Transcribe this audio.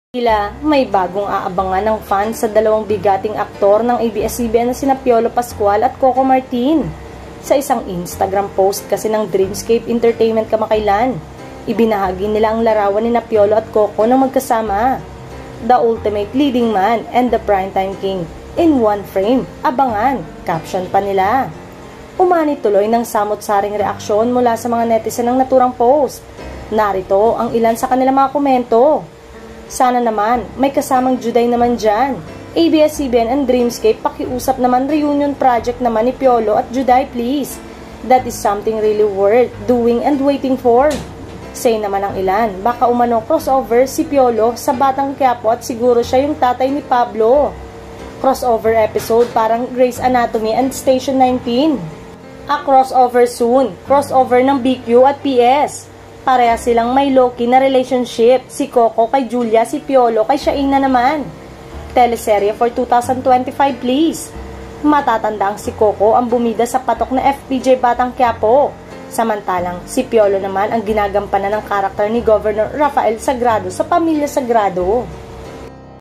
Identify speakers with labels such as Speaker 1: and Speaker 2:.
Speaker 1: Tila may bagong aabangan ng fans sa dalawang bigating aktor ng ABS-CBN na sina Piolo Pascual at Coco Martin. Sa isang Instagram post kasi ng Dreamscape Entertainment kamakailan, ibinahagi nila ang larawan ni Piolo at Coco na magkasama. The ultimate leading man and the primetime king in one frame, abangan, caption pa nila. Umani tuloy ng samot-saring reaksyon mula sa mga netizen ng naturang post. Narito ang ilan sa kanilang mga komento. Sana naman, may kasamang Juday naman dyan. ABS-CBN and Dreamscape, pakiusap naman reunion project naman ni Piolo at Juday please. That is something really worth doing and waiting for. Say naman ang ilan, baka umano crossover si Piolo sa Batang Quiapo at siguro siya yung tatay ni Pablo. Crossover episode parang Grey's Anatomy and Station 19. A crossover soon, crossover ng BQ at PS. Pareha silang may low-key na relationship. Si Coco kay Julia, si Piolo kay Shaina naman. Teleserye for 2025 please. Matatanda ang si Coco ang bumida sa patok na FPJ Batang Quiapo. Samantalang si Piolo naman ang ginagampanan ng karakter ni Governor Rafael Sagrado sa Pamilya Sagrado.